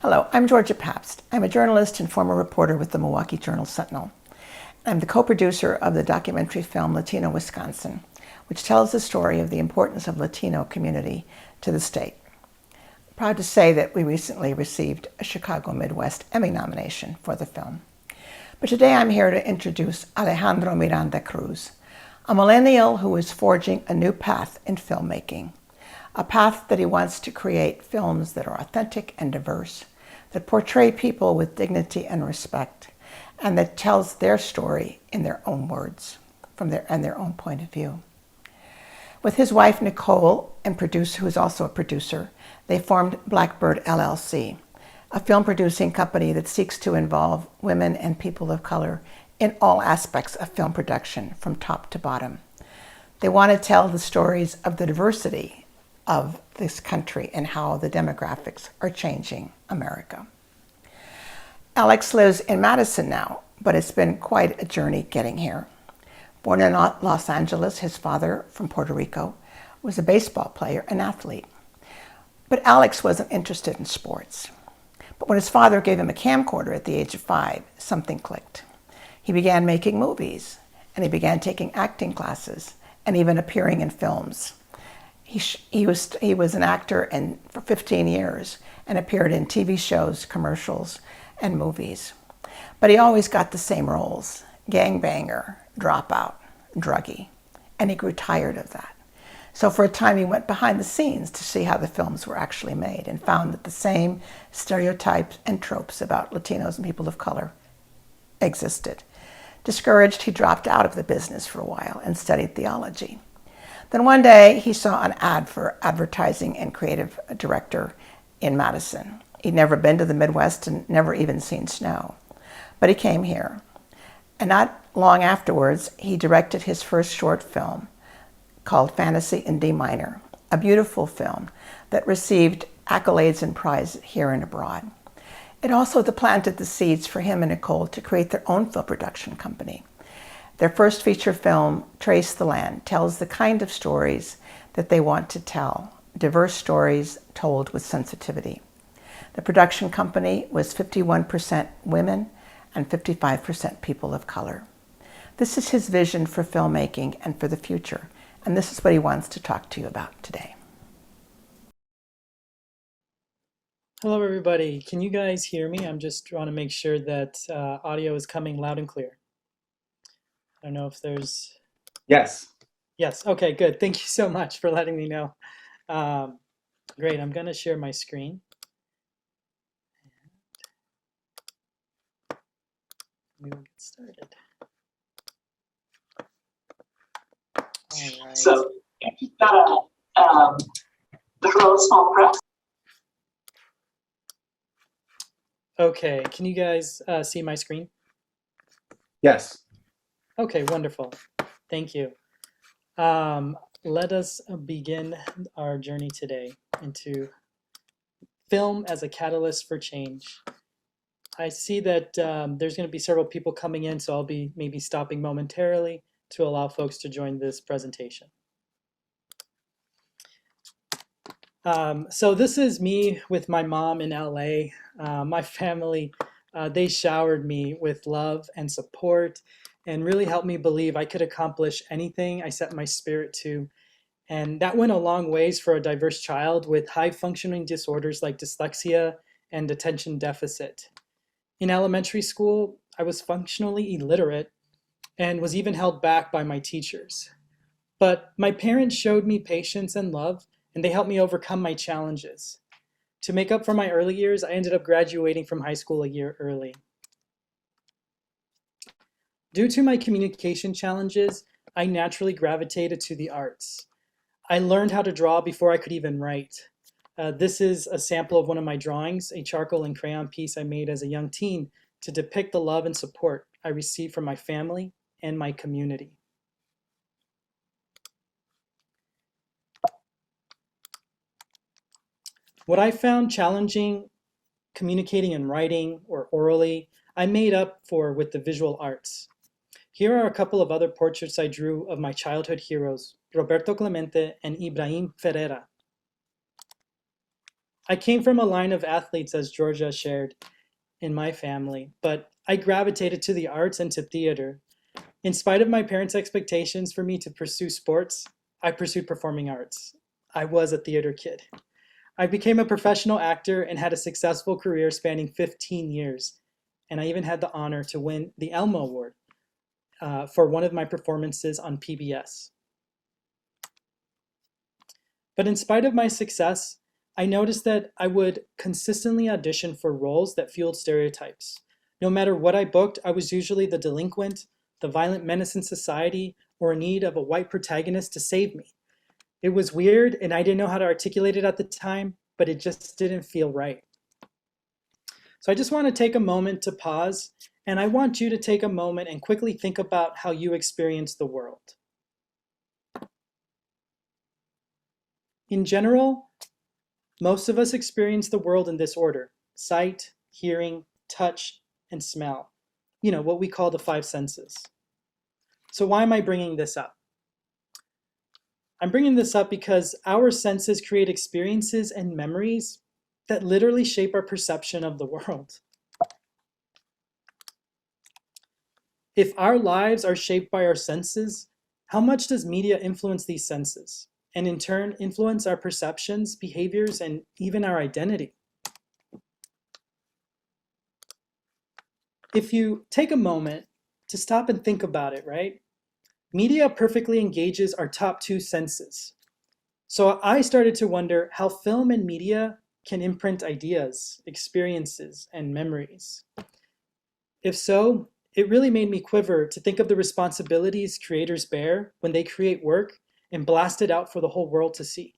Hello, I'm Georgia Pabst. I'm a journalist and former reporter with the Milwaukee Journal-Sentinel. I'm the co-producer of the documentary film Latino Wisconsin, which tells the story of the importance of Latino community to the state. I'm proud to say that we recently received a Chicago Midwest Emmy nomination for the film. But today I'm here to introduce Alejandro Miranda Cruz, a millennial who is forging a new path in filmmaking, a path that he wants to create films that are authentic and diverse, that portray people with dignity and respect, and that tells their story in their own words, from their own point of view. With his wife Nicole, who is also a producer, they formed Blackbird LLC, a film producing company that seeks to involve women and people of color in all aspects of film production, from top to bottom. They want to tell the stories of the diversity of this country and how the demographics are changing America. Alex lives in Madison now, but it's been quite a journey getting here. Born in Los Angeles, his father, from Puerto Rico, was a baseball player and athlete. But Alex wasn't interested in sports. But when his father gave him a camcorder at the age of 5, something clicked. He began making movies, and he began taking acting classes, and even appearing in films. He was an actor for 15 years and appeared in TV shows, commercials, and movies. But he always got the same roles: gangbanger, dropout, druggie, and he grew tired of that. So for a time he went behind the scenes to see how the films were actually made and found that the same stereotypes and tropes about Latinos and people of color existed. Discouraged, he dropped out of the business for a while and studied theology. Then one day he saw an ad for advertising and creative director in Madison. He'd never been to the Midwest and never even seen snow, but he came here. And not long afterwards, he directed his first short film called Fantasy in D Minor, a beautiful film that received accolades and prizes here and abroad. It also planted the seeds for him and Nicole to create their own film production company. Their first feature film, Trace the Land, tells the kind of stories that they want to tell, diverse stories told with sensitivity. The production company was 51% women and 55% people of color. This is his vision for filmmaking and for the future, and this is what he wants to talk to you about today. Hello, everybody. Can you guys hear me? I'm just trying to make sure that audio is coming loud and clear. I don't know if there's... Yes. Yes. Okay, good. Thank you so much for letting me know. Great. I'm going to share my screen. We will get started. All right. So you've got the little small press. Okay. Can you guys see my screen? Yes. Okay, wonderful. Thank you. Let us begin our journey today into film as a catalyst for change. I see that there's going to be several people coming in, so I'll be maybe stopping momentarily to allow folks to join this presentation. So this is me with my mom in LA. My family, they showered me with love and support and really helped me believe I could accomplish anything I set my spirit to. And that went a long ways for a diverse child with high functioning disorders like dyslexia and attention deficit. In elementary school, I was functionally illiterate and was even held back by my teachers. But my parents showed me patience and love, and they helped me overcome my challenges. To make up for my early years, I ended up graduating from high school a year early. Due to my communication challenges, I naturally gravitated to the arts. I learned how to draw before I could even write. This is a sample of one of my drawings, a charcoal and crayon piece I made as a young teen to depict the love and support I received from my family and my community. What I found challenging communicating in writing or orally, I made up for with the visual arts. Here are a couple of other portraits I drew of my childhood heroes, Roberto Clemente and Ibrahim Ferreira. I came from a line of athletes, as Georgia shared, in my family, but I gravitated to the arts and to theater. In spite of my parents' expectations for me to pursue sports, I pursued performing arts. I was a theater kid. I became a professional actor and had a successful career spanning 15 years. And I even had the honor to win the Elmo Award for one of my performances on PBS. But in spite of my success, I noticed that I would consistently audition for roles that fueled stereotypes. No matter what I booked, I was usually the delinquent, the violent menace in society, or in need of a white protagonist to save me. It was weird, and I didn't know how to articulate it at the time, but it just didn't feel right. So I just want to take a moment to pause, and I want you to take a moment and quickly think about how you experience the world. In general, most of us experience the world in this order: sight, hearing, touch, and smell. You know, what we call the five senses. So why am I bringing this up? I'm bringing this up because our senses create experiences and memories that literally shape our perception of the world. If our lives are shaped by our senses, how much does media influence these senses, and in turn influence our perceptions, behaviors, and even our identity? If you take a moment to stop and think about it, right? Media perfectly engages our top two senses. So I started to wonder how film and media can imprint ideas, experiences, and memories. If so, it really made me quiver to think of the responsibilities creators bear when they create work and blast it out for the whole world to see.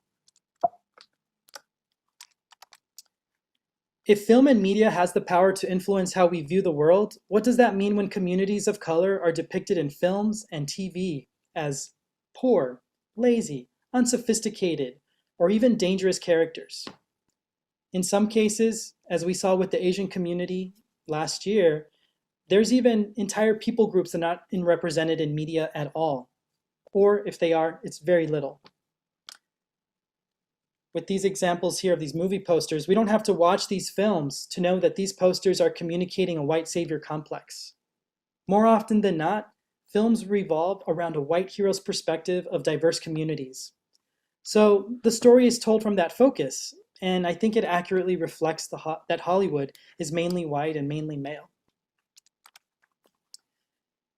If film and media has the power to influence how we view the world, what does that mean when communities of color are depicted in films and TV as poor, lazy, unsophisticated, or even dangerous characters? In some cases, as we saw with the Asian community last year, there's even entire people groups that are not represented in media at all. Or if they are, it's very little. With these examples here of these movie posters, we don't have to watch these films to know that these posters are communicating a white savior complex. More often than not, films revolve around a white hero's perspective of diverse communities. So the story is told from that focus, and I think it accurately reflects that Hollywood is mainly white and mainly male.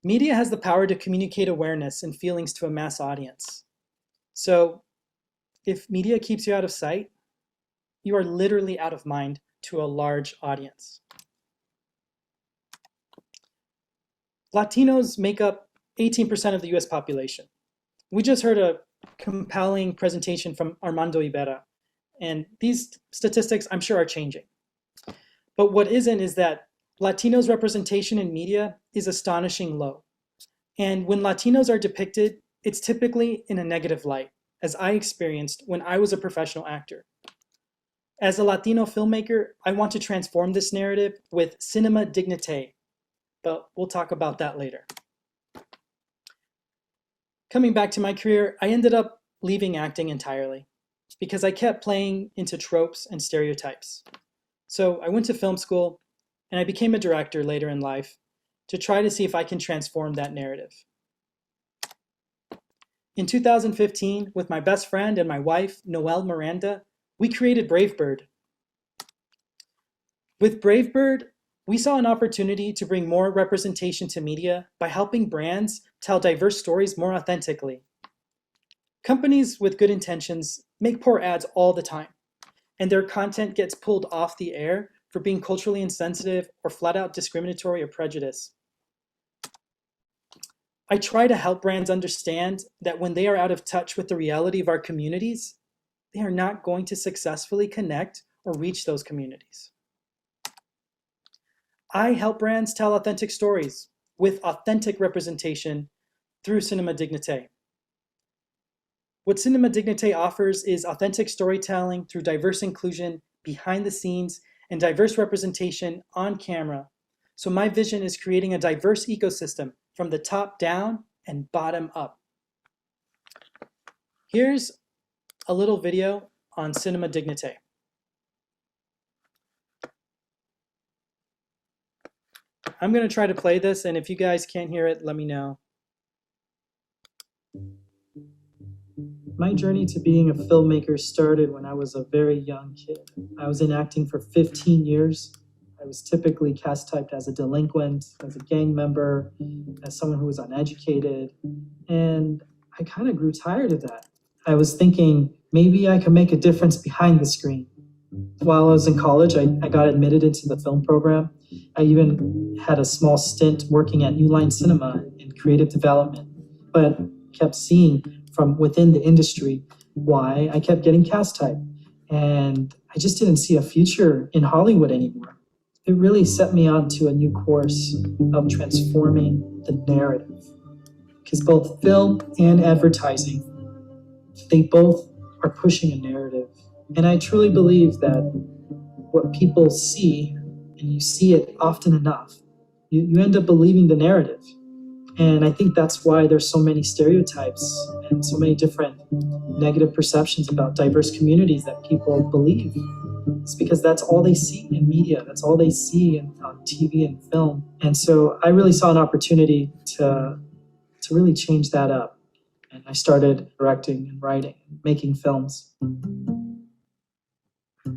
Media has the power to communicate awareness and feelings to a mass audience. So if media keeps you out of sight, you are literally out of mind to a large audience. Latinos make up 18% of the US population. We just heard a compelling presentation from Armando Ibarra, and these statistics I'm sure are changing. But what isn't is that Latinos' representation in media is astonishing low. And when Latinos are depicted, it's typically in a negative light, as I experienced when I was a professional actor. As a Latino filmmaker, I want to transform this narrative with cinema dignité, but we'll talk about that later. Coming back to my career, I ended up leaving acting entirely because I kept playing into tropes and stereotypes. So I went to film school and I became a director later in life to try to see if I can transform that narrative. In 2015, with my best friend and my wife, Noelle Miranda, we created Brave Bird. With Brave Bird, we saw an opportunity to bring more representation to media by helping brands tell diverse stories more authentically. Companies with good intentions make poor ads all the time, and their content gets pulled off the air for being culturally insensitive or flat out discriminatory or prejudiced. I try to help brands understand that when they are out of touch with the reality of our communities, they are not going to successfully connect or reach those communities. I help brands tell authentic stories with authentic representation through Cinema Dignité. What Cinema Dignité offers is authentic storytelling through diverse inclusion behind the scenes and diverse representation on camera. So my vision is creating a diverse ecosystem from the top down and bottom up. Here's a little video on Cinema Dignité. I'm going to try to play this, and if you guys can't hear it, let me know. My journey to being a filmmaker started when I was a very young kid. I was in acting for 15 years. I was typically cast typed as a delinquent, as a gang member, as someone who was uneducated, and I kind of grew tired of that. I was thinking maybe I could make a difference behind the screen. While I was in college, I got admitted into the film program. I even had a small stint working at New Line Cinema in creative development, but kept seeing from within the industry why I kept getting cast typed. And I just didn't see a future in Hollywood anymore. It really set me on to a new course of transforming the narrative. Because both film and advertising, they both are pushing a narrative. And I truly believe that what people see, and you see it often enough, you end up believing the narrative. And I think that's why there's so many stereotypes and so many different negative perceptions about diverse communities that people believe. It's because that's all they see in media. That's all they see on TV and film. And so I really saw an opportunity to really change that up. And I started directing and writing, making films.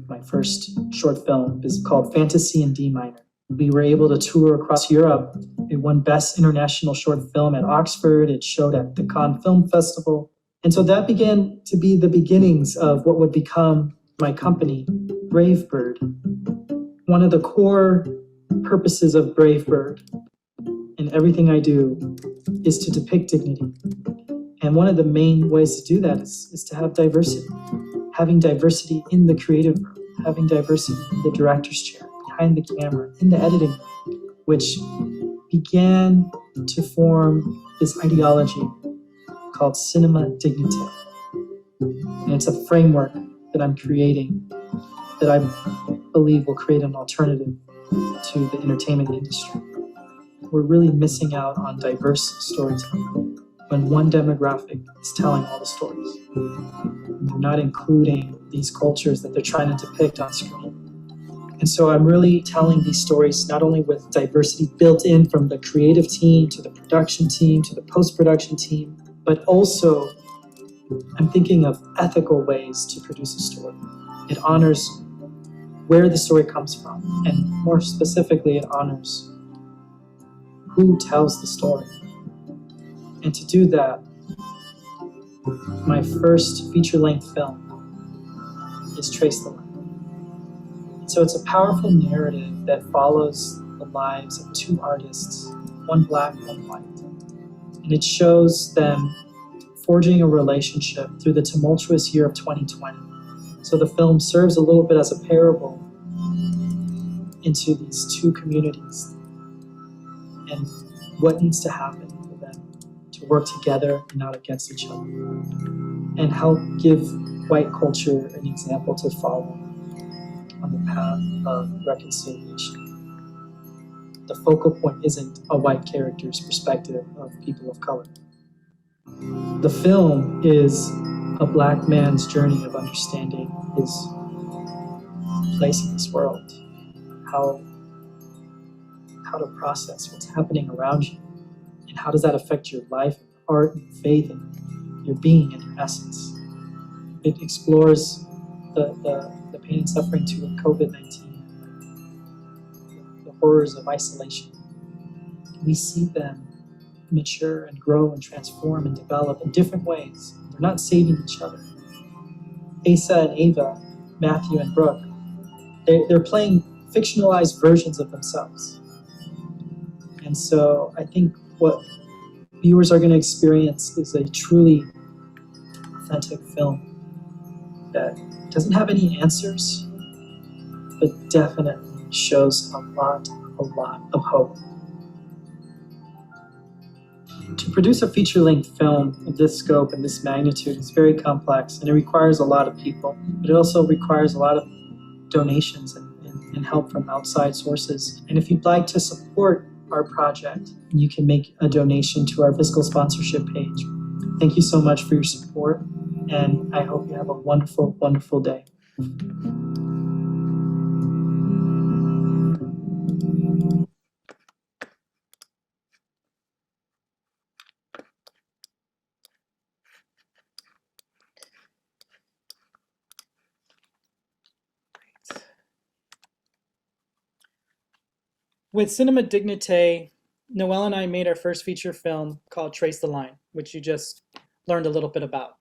My first short film is called Fantasy in D Minor. We were able to tour across Europe. It won Best International Short Film at Oxford. It showed at the Cannes Film Festival. And so that began to be the beginnings of what would become my company, Brave Bird. One of the core purposes of Brave Bird and everything I do is to depict dignity. And one of the main ways to do that is to have diversity. Having diversity in the creative room, having diversity in the director's chair, behind the camera, in the editing room, which began to form this ideology called Cinema Dignité. And it's a framework that I'm creating that I believe will create an alternative to the entertainment industry. We're really missing out on diverse storytelling when one demographic is telling all the stories. They're not including these cultures that they're trying to depict on screen. And so I'm really telling these stories not only with diversity built in from the creative team to the production team to the post-production team, but also I'm thinking of ethical ways to produce a story. It honors where the story comes from, and more specifically, it honors who tells the story. And to do that, my first feature-length film is Trace the Line. So it's a powerful narrative that follows the lives of two artists, one black, one white. And it shows them forging a relationship through the tumultuous year of 2020. So the film serves a little bit as a parable into these two communities and what needs to happen for them to work together and not against each other, and help give white culture an example to follow on the path of reconciliation. The focal point isn't a white character's perspective of people of color. The film is a black man's journey of understanding his place in this world, how to process what's happening around you, and how does that affect your life, art, and faith, and your being and your essence. It explores the pain and suffering too of COVID-19, the horrors of isolation. We see them mature and grow and transform and develop in different ways. They're not saving each other. Asa and Ava, Matthew and Brooke, they're playing fictionalized versions of themselves. And so I think what viewers are going to experience is a truly authentic film that doesn't have any answers, but definitely shows a lot of hope. To produce a feature-length film of this scope and this magnitude is very complex, and it requires a lot of people, but it also requires a lot of donations and help from outside sources. And if you'd like to support our project, you can make a donation to our fiscal sponsorship page. Thank you so much for your support, and I hope you have a wonderful, wonderful day. with Cinema Dignité, Noelle and I made our first feature film called Trace the Line, which you just learned a little bit about.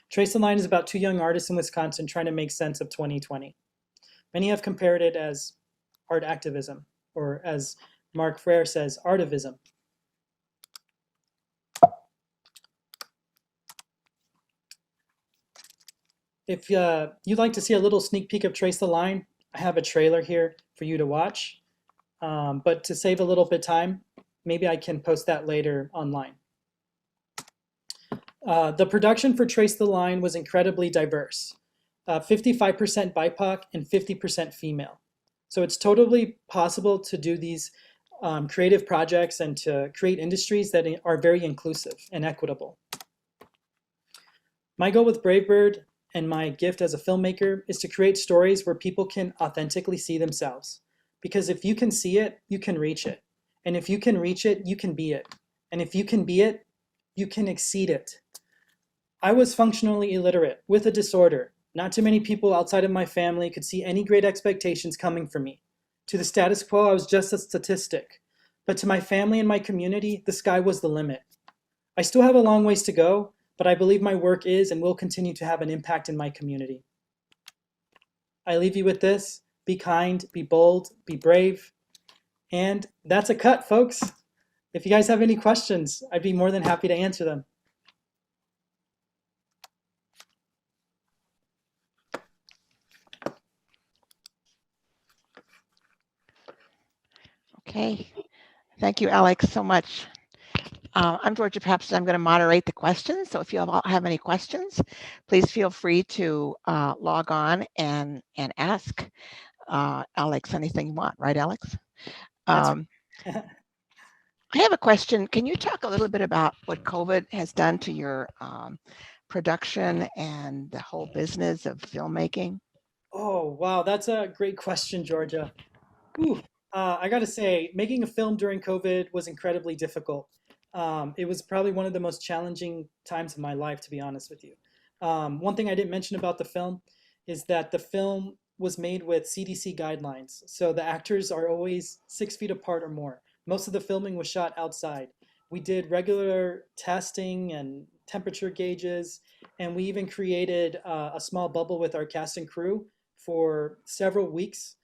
Trace the Line is about two young artists in Wisconsin trying to make sense of 2020. Many have compared it as art activism, or as Mark Frere says, artivism. If you'd like to see a little sneak peek of Trace the Line, I have a trailer here for you to watch. But to save a little bit of time, maybe I can post that later online. The production for Trace the Line was incredibly diverse. 55% BIPOC and 50% female. So it's totally possible to do these creative projects and to create industries that are very inclusive and equitable. My goal with Bravebird and my gift as a filmmaker is to create stories where people can authentically see themselves. Because if you can see it, you can reach it. And if you can reach it, you can be it. And if you can be it, you can exceed it. I was functionally illiterate with a disorder. Not too many people outside of my family could see any great expectations coming for me. To the status quo, I was just a statistic. But to my family and my community, the sky was the limit. I still have a long ways to go, but I believe my work is and will continue to have an impact in my community. I leave you with this: be kind, be bold, be brave. And that's a cut, folks. If you guys have any questions, I'd be more than happy to answer them. Okay, thank you, Alex, so much. I'm Georgia Papst. I'm going to moderate the questions. So if you all have any questions, please feel free to log on and ask Alex anything you want. Right, Alex? I have a question. Can you talk a little bit about what COVID has done to your production and the whole business of filmmaking? Oh, wow. That's a great question, Georgia. Ooh, I got to say, making a film during COVID was incredibly difficult. It was probably one of the most challenging times of my life, to be honest with you. One thing I didn't mention about the film is that the film was made with CDC guidelines. So the actors are always 6 feet apart or more. Most of the filming was shot outside. We did regular testing and temperature gauges, and we even created a small bubble with our cast and crew for several weeks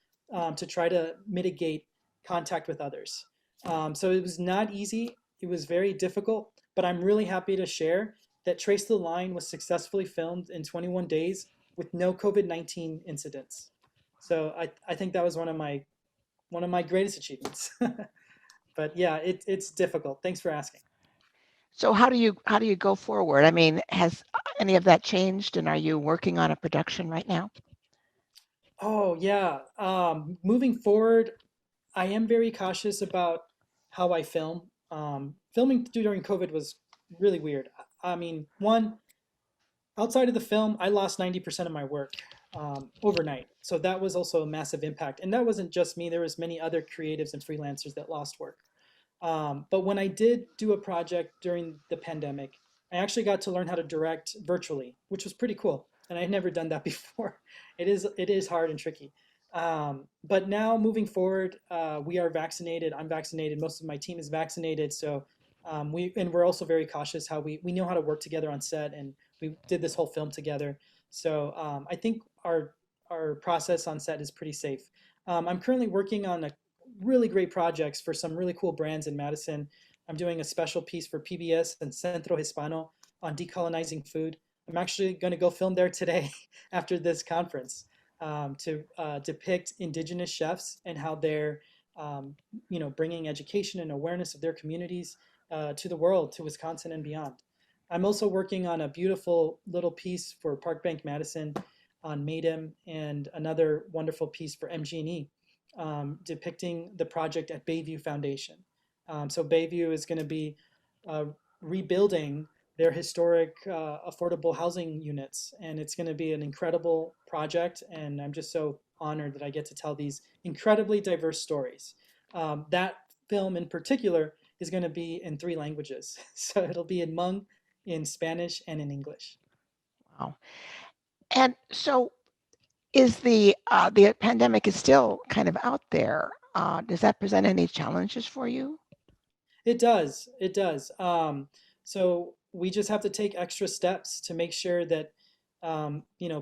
to try to mitigate contact with others. So it was not easy. It was very difficult, but I'm really happy to share that Trace the Line was successfully filmed in 21 days with no COVID-19 incidents. So I think that was one of my greatest achievements. But yeah, it's difficult. Thanks for asking. So how do you go forward? I mean, has any of that changed, and are you working on a production right now? Oh yeah. Moving forward, I am very cautious about how I film. Filming during COVID was really weird. I mean, one, outside of the film, I lost 90% of my work overnight. So that was also a massive impact. And that wasn't just me. There was many other creatives and freelancers that lost work. But when I did do a project during the pandemic, I actually got to learn how to direct virtually, which was pretty cool. And I'd never done that before. It is hard and tricky. But now moving forward, we are vaccinated. I'm vaccinated. Most of my team is vaccinated. So we're also very cautious how we know how to work together on set, and we did this whole film together. So I think our process on set is pretty safe. I'm currently working on a really great projects for some really cool brands in Madison. I'm doing a special piece for PBS and Centro Hispano on decolonizing food. I'm actually going to go film there today after this conference to depict indigenous chefs and how they're bringing education and awareness of their communities to the world, to Wisconsin and beyond. I'm also working on a beautiful little piece for Park Bank Madison on MADEM, and another wonderful piece for MG&E depicting the project at Bayview Foundation. So Bayview is going to be rebuilding their historic affordable housing units, and it's going to be an incredible project, and I'm just so honored that I get to tell these incredibly diverse stories. That film in particular is going to be in 3 languages. So it'll be in Hmong, in Spanish, and in English. Wow. And so is the pandemic is still kind of out there. Does that present any challenges for you? It does. It does. So we just have to take extra steps to make sure that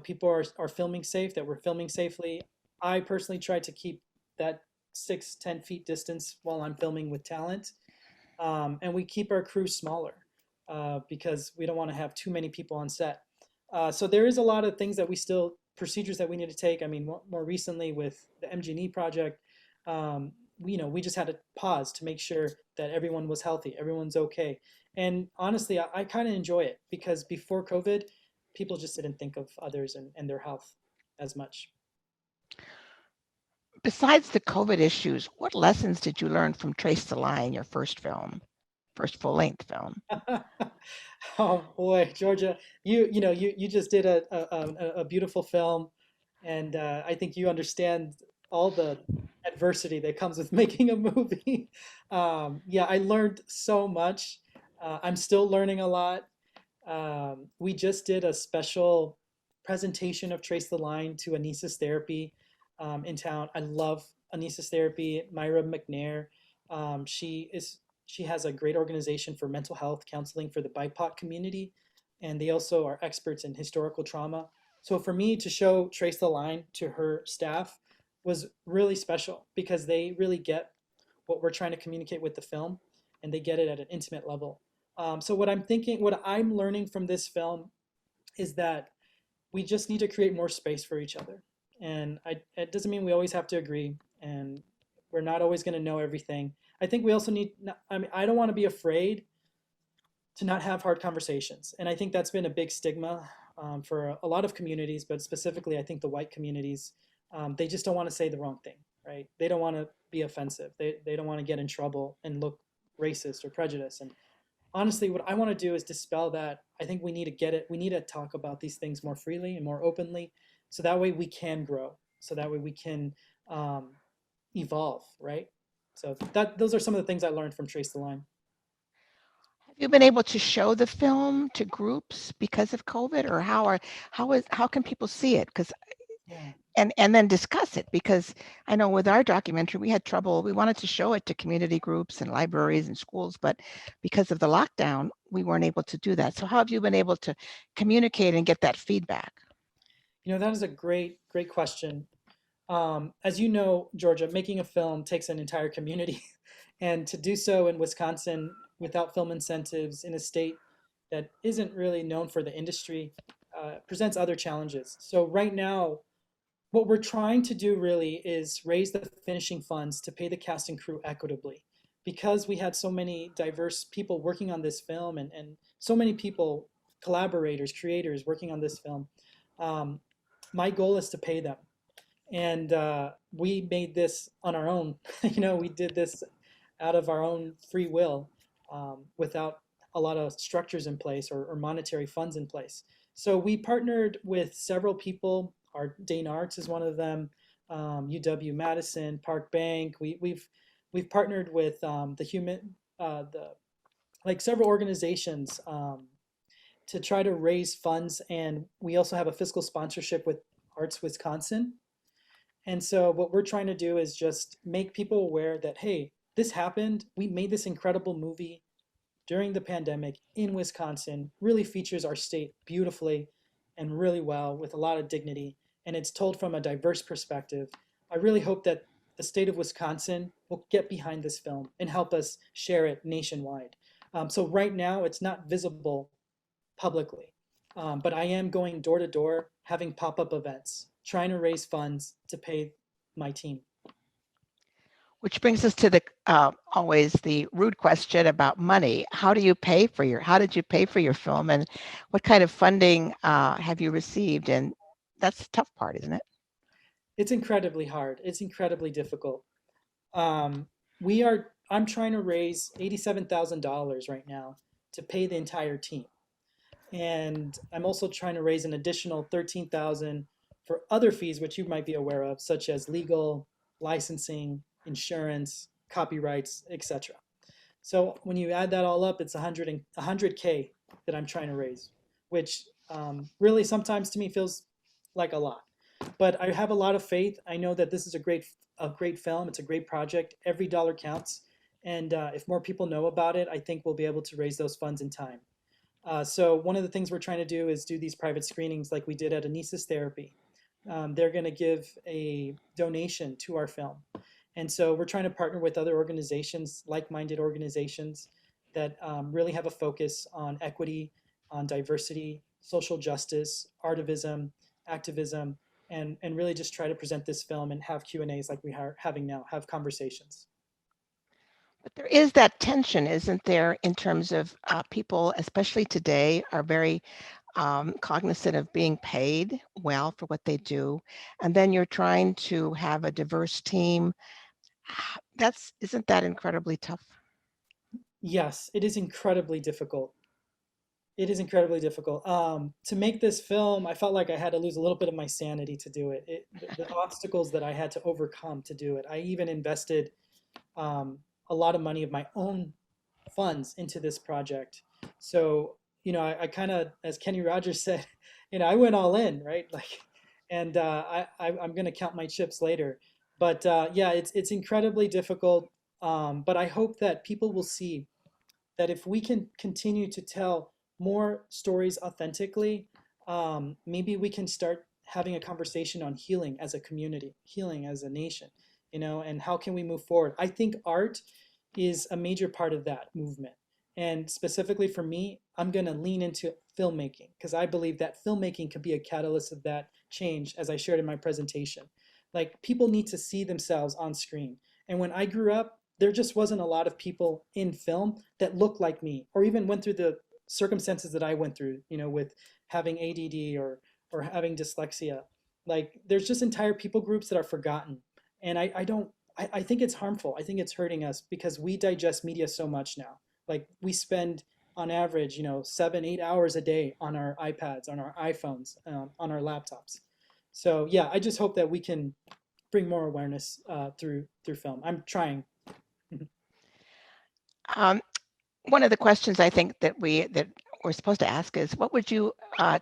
people are filming safe, that we're filming safely. I personally try to keep that 6, 10 feet distance while I'm filming with talent, and we keep our crew smaller because we don't want to have too many people on set. So there is a lot of things that we still procedures that we need to take. I mean, more recently with the MG&E project, we just had to pause to make sure that everyone was healthy, everyone's okay. And honestly, I kind of enjoy it because before COVID, people just didn't think of others and their health as much. Besides the COVID issues, what lessons did you learn from Trace the Line, your first film, first full-length film? Oh boy, Georgia, you just did a beautiful film, and I think you understand all the adversity that comes with making a movie. Yeah, I learned so much. I'm still learning a lot. We just did a special presentation of Trace the Line to Anesis Therapy in town. I love Anesis Therapy. Myra McNair, she has a great organization for mental health counseling for the BIPOC community, and they also are experts in historical trauma. So for me to show Trace the Line to her staff was really special because they really get what we're trying to communicate with the film, and they get it at an intimate level. So what I'm learning from this film is that we just need to create more space for each other. And it doesn't mean we always have to agree, and we're not always going to know everything. I think we also need, I mean, I don't want to be afraid to not have hard conversations. And I think that's been a big stigma for a lot of communities, but specifically, I think the white communities, they just don't want to say the wrong thing, right? They don't want to be offensive. They don't want to get in trouble and look racist or prejudiced. And honestly, what I want to do is dispel that. I think we need to get it. We need to talk about these things more freely and more openly, so that way we can grow. So that way we can um, evolve, right? So those are some of the things I learned from Trace the Line. Have you been able to show the film to groups because of COVID, or how can people see it? Because Yeah. and then discuss it, because I know with our documentary we had trouble. We wanted to show it to community groups and libraries and schools, but because of the lockdown, we weren't able to do that. So how have you been able to communicate and get that feedback? That is a great question. As you know, Georgia, making a film takes an entire community, and to do so in Wisconsin without film incentives in a state that isn't really known for the industry presents other challenges. So right now, what we're trying to do really is raise the finishing funds to pay the cast and crew equitably. Because we had so many diverse people working on this film, and so many people, collaborators, creators working on this film, um, my goal is to pay them. And we made this on our own. We did this out of our own free will, without a lot of structures in place or monetary funds in place. So we partnered with several people. Our Dane Arts is one of them. UW Madison, Park Bank. We've partnered with the like several organizations to try to raise funds, and we also have a fiscal sponsorship with Arts Wisconsin. And so what we're trying to do is just make people aware that, hey, this happened. We made this incredible movie during the pandemic in Wisconsin, really features our state beautifully and really well with a lot of dignity. And it's told from a diverse perspective. I really hope that the state of Wisconsin will get behind this film and help us share it nationwide. So right now, it's not visible publicly. But I am going door to door, having pop up events, trying to raise funds to pay my team. Which brings us to the always the rude question about money. How did you pay for your film, and what kind of funding have you received? And that's the tough part, isn't it? It's incredibly hard. It's incredibly difficult. Um, I'm trying to raise $87,000 right now to pay the entire team. And I'm also trying to raise an additional 13,000 for other fees, which you might be aware of, such as legal, licensing, insurance, copyrights, etc. So when you add that all up, it's 100K that I'm trying to raise, which really sometimes to me feels like a lot. But I have a lot of faith. I know that this is a great film. It's a great project. Every dollar counts. And if more people know about it, I think we'll be able to raise those funds in time. So one of the things we're trying to do is do these private screenings like we did at Anesis Therapy. They're going to give a donation to our film. And so we're trying to partner with other organizations, like-minded organizations that really have a focus on equity, on diversity, social justice, artivism, activism, and really just try to present this film and have Q&As like we are having now, have conversations. But there is that tension, isn't there, in terms of people, especially today, are very cognizant of being paid well for what they do. And then you're trying to have a diverse team. Isn't that incredibly tough? Yes, it is incredibly difficult. It is incredibly difficult. To make this film, I felt like I had to lose a little bit of my sanity to do it. The obstacles that I had to overcome to do it. I even invested a lot of money of my own funds into this project. So, I kind of, as Kenny Rogers said, I went all in, right? Like, and I'm going to count my chips later. But yeah, it's incredibly difficult. But I hope that people will see that if we can continue to tell more stories authentically, maybe we can start having a conversation on healing as a community, healing as a nation, and how can we move forward? I think art is a major part of that movement. And specifically for me, I'm going to lean into filmmaking because I believe that filmmaking could be a catalyst of that change, as I shared in my presentation. Like people need to see themselves on screen. And when I grew up, there just wasn't a lot of people in film that looked like me or even went through the circumstances that I went through, with having ADD or having dyslexia. Like there's just entire people groups that are forgotten. And I think it's harmful. I think it's hurting us because we digest media so much now. Like we spend on average, 7, 8 hours a day on our iPads, on our iPhones, on our laptops. So yeah, I just hope that we can bring more awareness through film. I'm trying. Um, One of the questions I think that we're supposed to ask is, what would you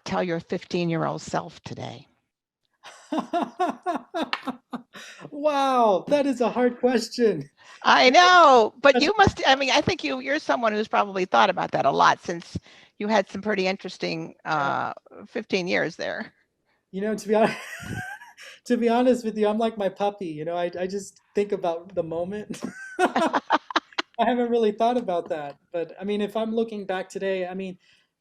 tell your 15-year-old self today? Wow, that is a hard question. I know, but you must, I mean, I think you're someone who's probably thought about that a lot since you had some pretty interesting 15 years there. To be honest, to be honest with you, I'm like my puppy. I just think about the moment. I haven't really thought about that. But I mean, if I'm looking back today, I mean,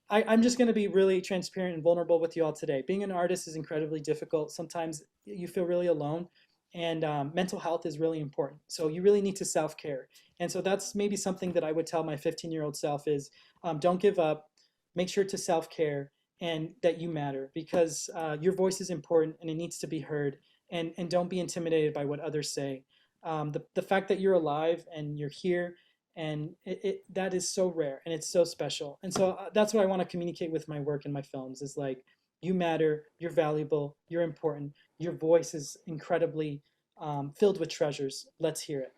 I'm just going to be really transparent and vulnerable with you all today. Being an artist is incredibly difficult. Sometimes you feel really alone, and mental health is really important. So you really need to self-care. And so that's maybe something that I would tell my 15-year-old self is don't give up, make sure to self-care, and that you matter because your voice is important and it needs to be heard. And don't be intimidated by what others say. The fact that you're alive and you're here and that is so rare and it's so special. And so that's what I want to communicate with my work and my films is like you matter, you're valuable, you're important, your voice is incredibly filled with treasures. Let's hear it.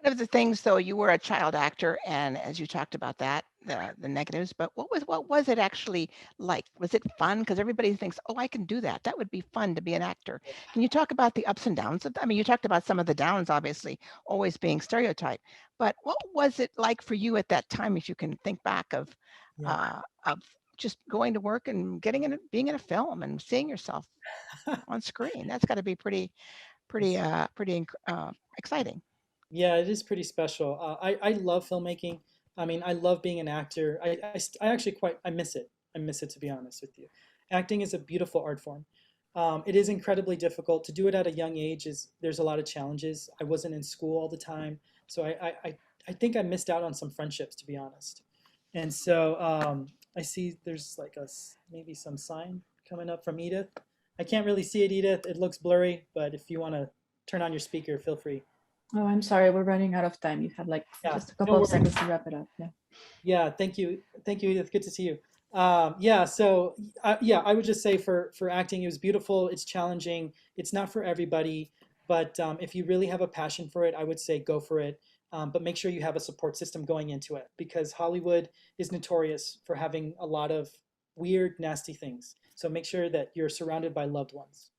One of the things, though, you were a child actor, and as you talked about that, the negatives, but what was it actually like? Was it fun? Because everybody thinks, oh, I can do that. That would be fun to be an actor. Can you talk about the ups and downs of that? I mean, you talked about some of the downs, obviously, always being stereotyped, but what was it like for you at that time, if you can think back of just going to work and being in a film and seeing yourself on screen? That's got to be pretty exciting. Yeah, it is pretty special. I love filmmaking. I mean, I love being an actor. I actually I miss it. I miss it, to be honest with you. Acting is a beautiful art form. It is incredibly difficult to do it at a young age. There's a lot of challenges. I wasn't in school all the time, so I think I missed out on some friendships, to be honest. And so I see there's like maybe some sign coming up from Edith. I can't really see it, Edith. It looks blurry, but if you want to turn on your speaker, feel free. Oh, I'm sorry, we're running out of time. You have like just a couple no of seconds to wrap it up. Yeah. Yeah, thank you, Edith. Good to see you. Yeah, so yeah, I would just say for acting, it was beautiful. It's challenging. It's not for everybody, but if you really have a passion for it, I would say go for it. But make sure you have a support system going into it because Hollywood is notorious for having a lot of weird, nasty things. So make sure that you're surrounded by loved ones.